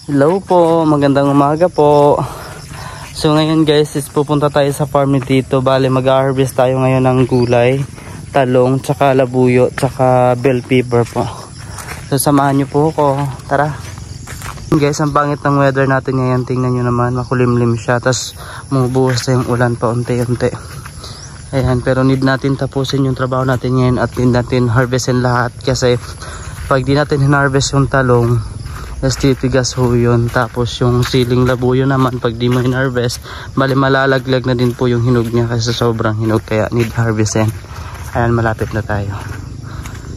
Hello po, magandang umaga po. So ngayon guys is pupunta tayo sa farm ni Tito. Bale mag-harvest tayo ngayon ng gulay, talong, tsaka labuyo, tsaka bell pepper po. So samahan nyo po ako, tara. Guys, ang pangit ng weather natin ngayon, tingnan nyo naman, makulimlim siya. Tapos bumubuhos na yung ulan pa unti-unti. Ayan, pero need natin tapusin yung trabaho natin ngayon at need natin harvestin lahat. Kasi pag di natin hinarvest yung talong, titigas ho yun. Tapos yung siling labuyo naman, pag di mo hinarvest, bali malalaglag na din po yung hinog niya kasi sobrang hinog, kaya need harvestin. Ayan, malapit na tayo.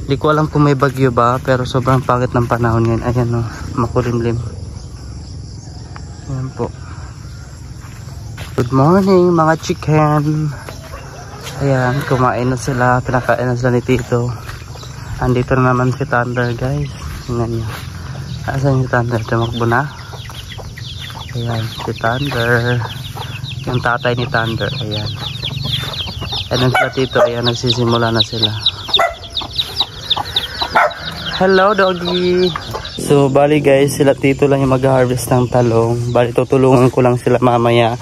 Di ko alam kung may bagyo ba, pero sobrang pangit ng panahon ngayon. Ayan o, makulimlim. Ayan po. Good morning mga chicken. Ayan, kumain na sila, pinakain na sila ni Tito. Andito na naman si Thunder guys. Tingnan nyo. Asan si Thunder? Tumakbo na. Ayan, si Thunder. Yung tatay ni Thunder. Ayan. Ayan sila Tito. Ayan, nagsisimula na sila. Hello doggy. So bali guys, sila Tito lang yung mag-harvest ng talong. Bali tutulungan ko lang sila mamaya.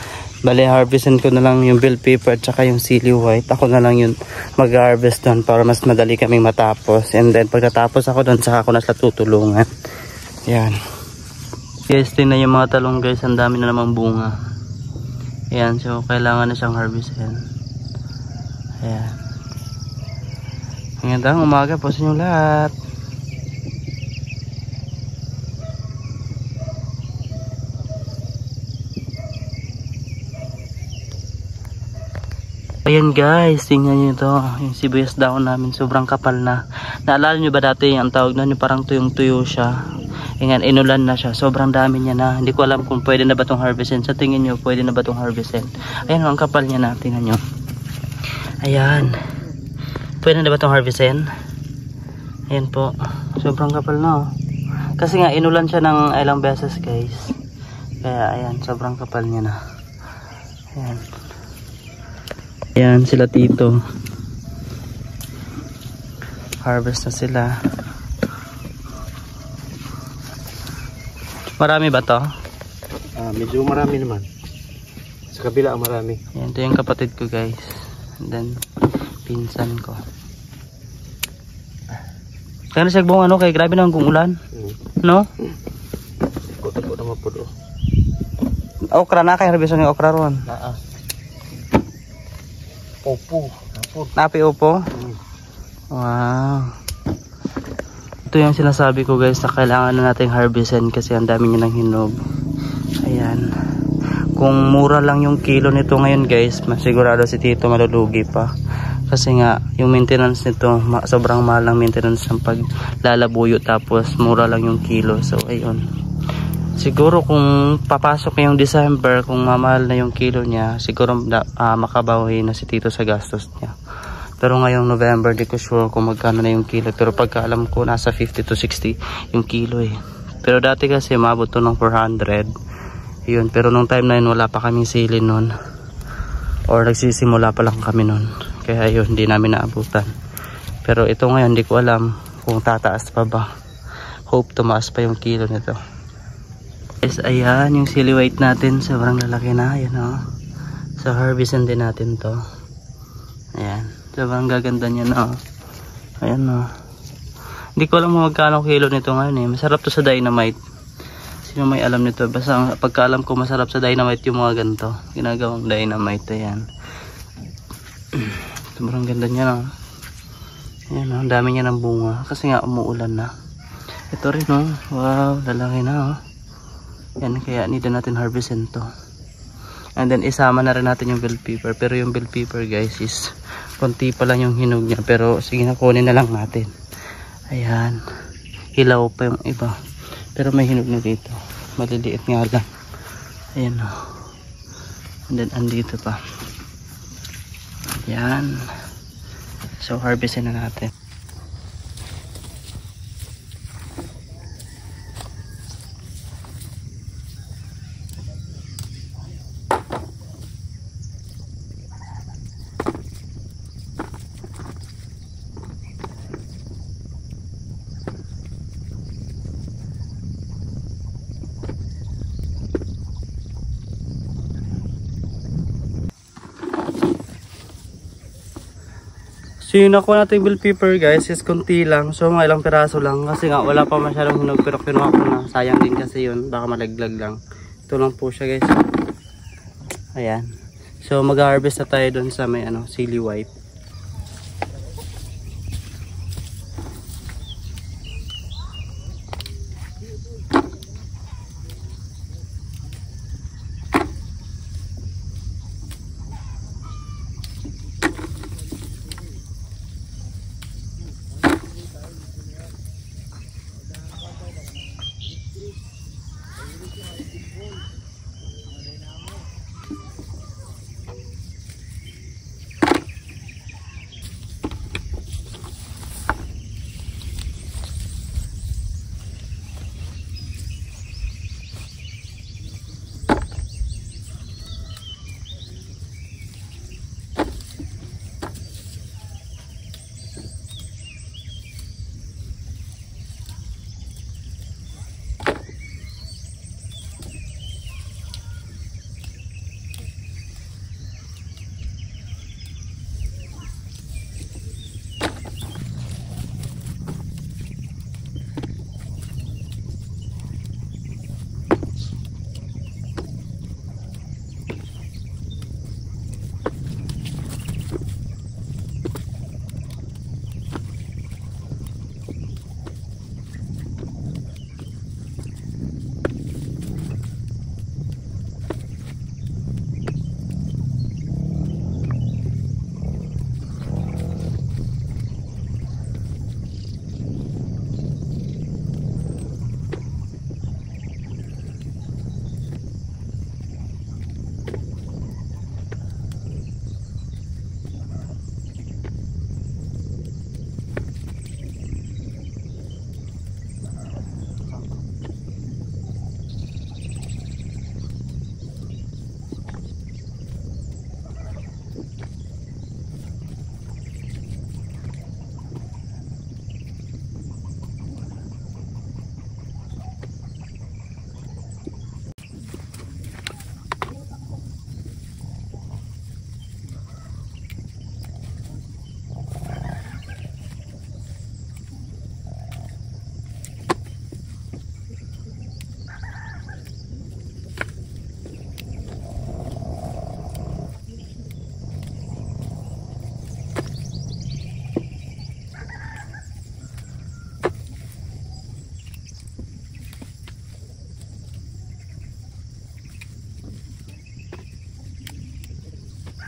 Bali harvestin ko na lang yung bell pepper at saka yung chili white. Ako na lang yung mag-harvest doon para mas madali kaming matapos. And then pagkatapos ako doon, saka ako na sila tutulungan. Yan guys, tingnan yung mga talong guys, ang dami na namang bunga. Ayan, so kailangan na siyang harvestin. Ayan, magandang umaga po sa inyo lahat. Ayan guys, tingnan nyo ito, yung sibuyas daon namin, sobrang kapal na. Naalala nyo ba dati ang tawag na, yung parang tuyong tuyo siya. Ayan, inulan na siya, sobrang dami niya na. Hindi ko alam kung pwede na ba itong harvestin. Sa tingin nyo, pwede na ba itong harvestin? Ayan, ang kapal niya na, tingnan nyo. Ayan, pwede na ba itong harvestin? Ayan po, sobrang kapal na. Kasi nga, inulan siya ng ilang beses guys. Kaya ayan, sobrang kapal niya na. Ayan. Ayan sila Tito. Harvest na sila. Marami ba to? Medyo marami naman. Sa kabila marami. Ayan, ito yung kapatid ko guys. And then pinsan ko. Kaya siya buong ano, kay grabe na kung ulan. No? Kotak-kotak naman po do. Okra na kay harvest ng okra ron. Opo. Napi opo? Wow. Ito yung sinasabi ko guys, na kailangan na natin harvestin kasi ang dami niya ng hinog. Ayan. Kung mura lang yung kilo nito ngayon guys, masigurado si Tito malulugi pa. Kasi nga, yung maintenance nito, sobrang mahal ng maintenance ng paglalabuyo, tapos mura lang yung kilo. So ayun. Siguro kung papasok yung December, kung mamahal na yung kilo niya, siguro makabawi na si Tito sa gastos niya. Pero ngayong November, di ko sure kung magkano na yung kilo. Pero pagka alam ko, nasa 50 to 60 yung kilo eh. Pero dati kasi maabot to ng 400. Yun, pero nung time na yun, wala pa kaming sili nun. Or nagsisimula pa lang kami nun. Kaya yun, hindi namin naabutan. Pero ito ngayon, di ko alam kung tataas pa ba. Hope tumaas pa yung kilo nito. Guys, ayan yung chili white natin, sobrang lalaki na. Ayan o. So harvestin din natin to. Ayan, sobrang gaganda niya na. Ayan o. Hindi ko alam kung magkano kilo nito ngayon eh. Masarap to sa dynamite. Sino may alam nito? Basta pagkaalam ko masarap sa dynamite yung mga ganito. Ginagawang dynamite. Ayan. Sobrang ganda niya na. Ayan o, ang dami niya ng bunga. Kasi nga umuulan na. Ito rin o. Wow, lalaki na o. Yan, kaya need natin harvestin to. And then isama na rin natin yung bell pepper. Pero yung bell pepper guys is konti pa lang yung hinog niya. Pero sige na, kunin na lang natin. Ayan, hilaw pa yung iba. Pero may hinog na dito. Maliliit nga lang. Ayan o. And then andito pa. Ayan. So harvestin na natin. So yung nakuha natin bell pepper guys is konti lang. So mga ilang piraso lang. Kasi nga wala pa masyadong hinog. Pero kinuha ko na. Sayang din kasi yun. Baka malaglag lang. Ito lang po siya guys. Ayan. So mag-harvest na tayo dun sa may chili white.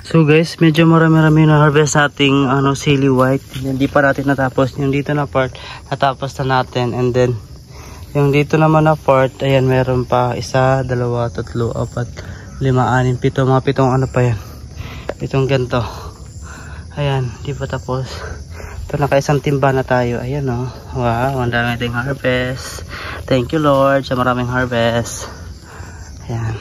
So guys, medyo marami-rami na harvest nating chili white. Hindi pa natin natapos. Yung dito na part, natapos na natin. And then, yung dito naman na part, ayan, meron pa 1, 2, 3, 4, 5, 6, 7, mga 7 pa yan. 7 ganito. Ayan, di pa tapos. Ito naka-isang timba na tayo. Ayan o. Wow, ang dami nating harvest. Thank you Lord sa maraming harvest. Ayan.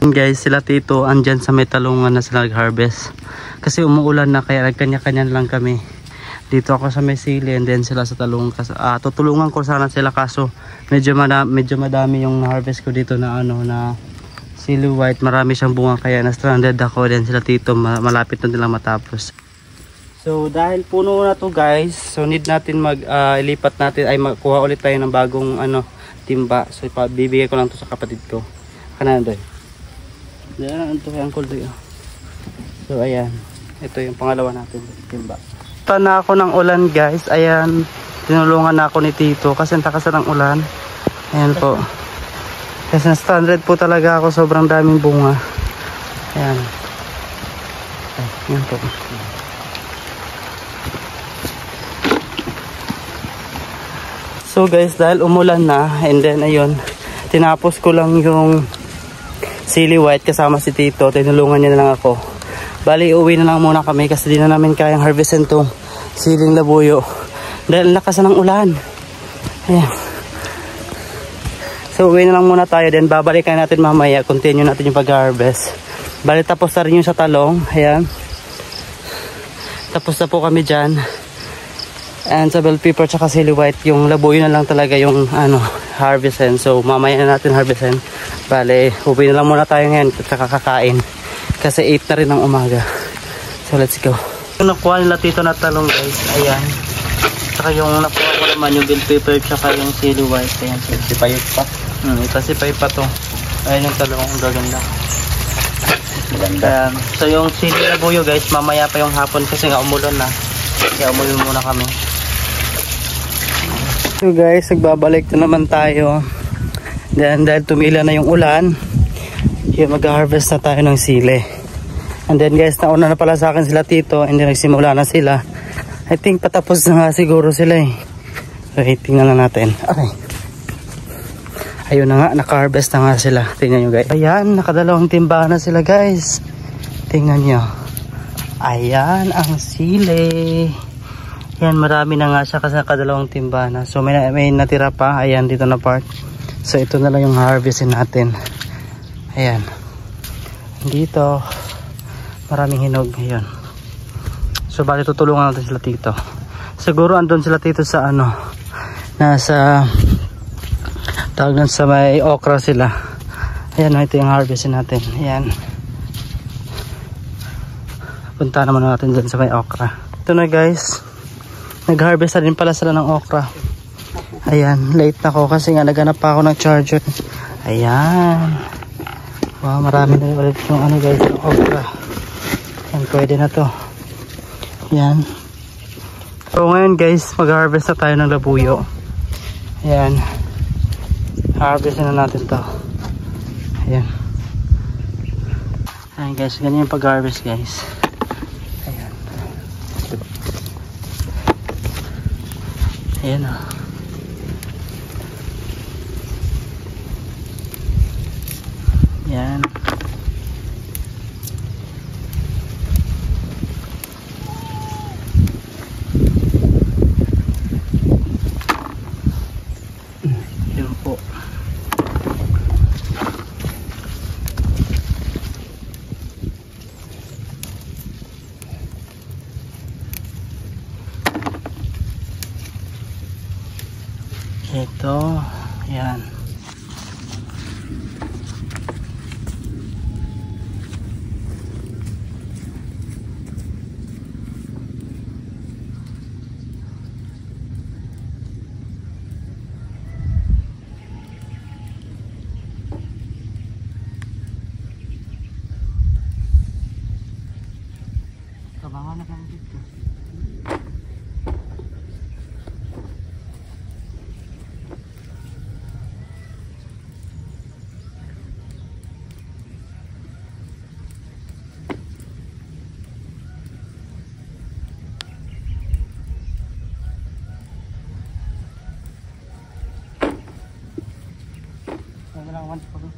Guys, sila tito andyan sa may talungan na sila nag-harvest kasi umuulan na, kaya nagkanya-kanya lang kami. Dito ako sa may sili and then sila sa talungan. Tutulungan ko sana sila kaso medyo madami yung harvest ko dito na na chili white. Marami siyang bunga kaya na stranded ako. Then sila tito malapit na nilang matapos. So dahil puno na to guys, so need natin ilipat natin ay magkuha ulit tayo ng bagong timba. So bibigay ko lang to sa kapatid ko. Kanan doy. Yan, ito kay Uncle Doy. So ayan, ito yung pangalawa natin timba. Punta na ako ng ulan guys. Ayan, tinulungan na ako ni Tito kasi nakasan ng ulan. Ayan po. Kasi na-stranded po talaga ako, sobrang daming bunga. Ayan. Ayan po. So guys, dahil umulan na and then ayun, tinapos ko lang yung chili white kasama si Tito. Tinulungan niya na lang ako. Bali, uwi na lang muna kami kasi di na namin kayang harvestin tong siling labuyo. Dahil lakas ng ulan. Ayan. So, uwi na lang muna tayo. Then, babalikan natin mamaya. Continue natin yung pag-harvest. Bali, tapos na rin yung sa talong. Ayan. Tapos na po kami dyan. And sa bell pepper tsaka sili white, yung labuyo na lang talaga yung harvestin. So, mamaya na natin harvestin. Bali, uwi na lang muna tayo ngayon at saka kakain. Kasi 8 na rin ng umaga. So let's go. Yung nakuha nila dito na talong guys. Ayan. Saka yung nakuha ko naman yung bell pepper tsaka yung chili white. Ayan. Sipayot pa. Itasipay pa to. Ayan yung talong. Ang gaganda. Ganda. So yung chili labuyo guys. Mamaya pa yung hapon kasi nga umulan na. Kaya umulan muna kami. So guys. Nagbabalik na naman tayo. Then dahil tumila na yung ulan. Mag-harvest na tayo ng sili. And then guys, nauna na pala sa akin sila tito. And then nagsimula na sila. I think patapos na nga siguro sila eh. So tingnan na natin. Okay. Ayun na nga, naka-harvest na nga sila. Tingnan nyo guys. Ayan, nakadalawang timba na sila guys. Tingnan nyo. Ayan ang sili. Ayan, marami na nga siya kasi nakadalawang timba na. So may natira pa. Ayan, dito na part. So ito na lang yung harvestin natin. Ayan. Dito. Maraming hinog. Ayan. So bali tutulungan natin sila tito. Siguro andun sila tito sa nasa tawag na sa may okra sila. Ayan. Ito yung harvestin natin. Ayan. Punta naman natin dyan sa may okra. Ito na guys. Nag-harvest na din pala sila ng okra. Ayan. Late na ako kasi nga naganap pa ako ng charger. Ayan. Wow, marami na ulit yung guys, yung okra. Yan, pwede na to. Yan. So ngayon guys, mag-harvest na tayo ng labuyo. Ayan. Harvest na natin to. Ayan. Ayan guys, ganyan yung pag-harvest guys. Ayan. Ayan o. Yan. Yun po. Ito. Yan. Kabangan na kami dito. Walang pa doon.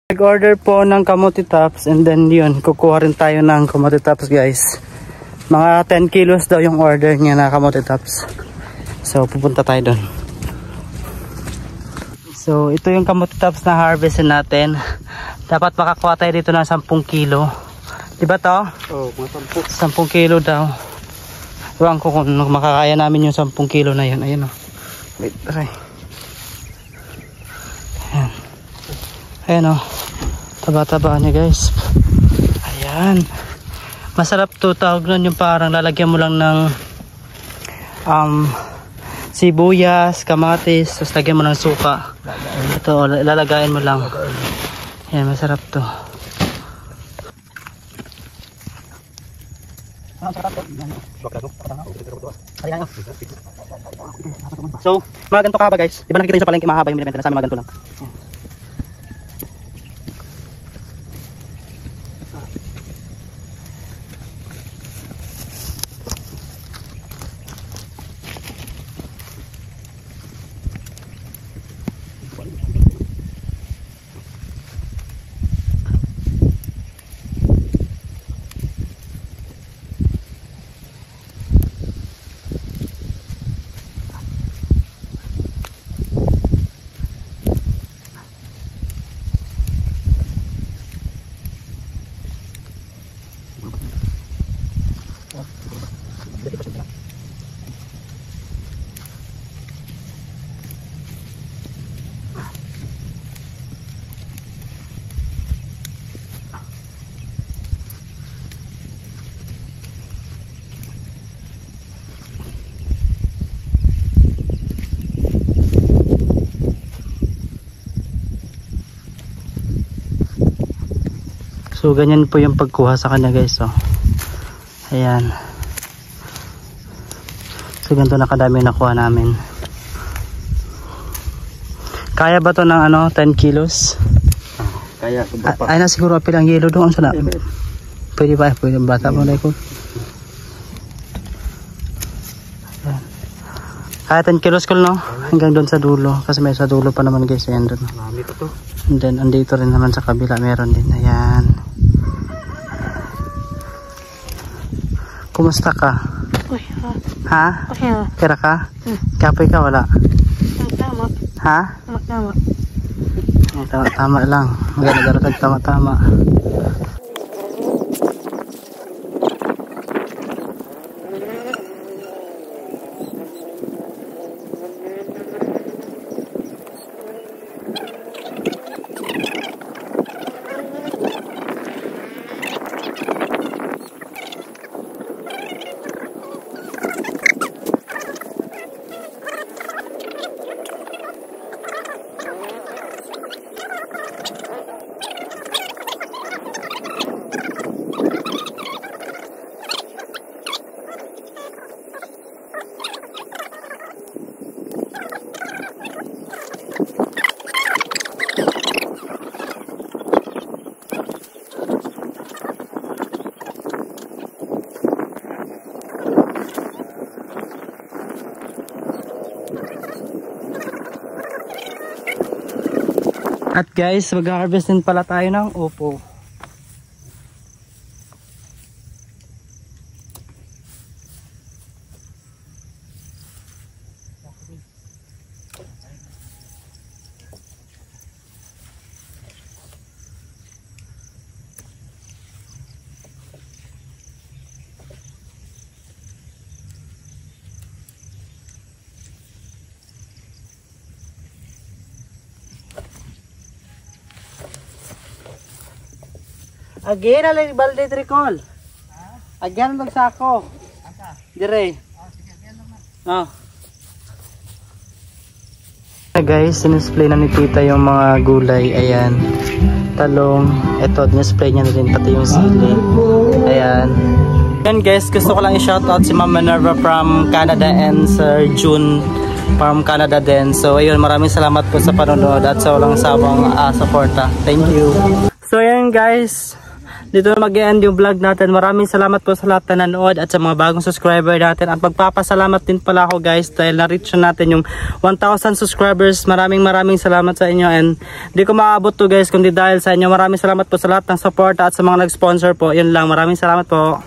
Nag-order po ng kamote tops and then yun, kukuha rin tayo ng kamote tops guys. Mga 10 kilos daw yung order niya na kamote tops. So pupunta tayo doon. So ito yung kamote tops na harvestin natin. Dapat makakuha tayo dito ng 10 kilo. Diba to? Oo, mga 10 kilo daw. Iwan ko kung makakaya namin yung 10 kilo na yun. Ayun o. Wait, aray. Ayan. Ayan o. Taba-taba niya guys. Ayan. Masarap to, tawag nun yung parang lalagyan mo lang ng sibuyas, kamatis, tapos lagyan mo ng suka. Ito, lalagayin mo lang. Ayan, masarap to. So, mga ganito kahaba guys. Diba nakikita nyo sa palengke mahaba yung binibenta na sa amin, mga ganito lang. So ganyan po yung pagkuha sa kanya guys, oh. Ayan. So ganito na kadami nakuha namin. Kaya ba to ng ano, 10 kilos? Kaya, sobra pa. Ay na siguro pilang yelo doon sa na. Pwede ba? Pwede bata mo na ko. Kaya 10 kilos ko no? Hanggang doon sa dulo. Kasi may sa dulo pa naman guys. Ayan doon. Marami pa to. And then andito rin naman sa kabila meron din. Ayan. Kumusta ka? Okay, Ha? okay. Kira ka? Kapoy ka wala? Tama. Ha? Tama. Tama lang. Maganda tama. At guys, mag-harvest din pala tayo ng upo. Again, alay balde tricol. Again, magsako. Dire. Oh. Guys, sinisplay na ni tita yung mga gulay. Ayan. Talong. Ito, display niya na din pati yung sili. Ayan. Ayan guys, gusto ko lang i-shoutout si Ma'am Minerva from Canada and Sir June from Canada din. So ayun, maraming salamat po sa panonood at sa walang sawang suporta. Thank you. So ayan guys, dito na mag-end yung vlog natin. Maraming salamat po sa lahat na nanood at sa mga bagong subscriber natin. At magpapasalamat din pala ako guys dahil na-reach na natin yung 1,000 subscribers. Maraming salamat sa inyo and di ko maabot to guys kundi dahil sa inyo. Maraming salamat po sa lahat ng support at sa mga nag-sponsor po. Yun lang, maraming salamat po.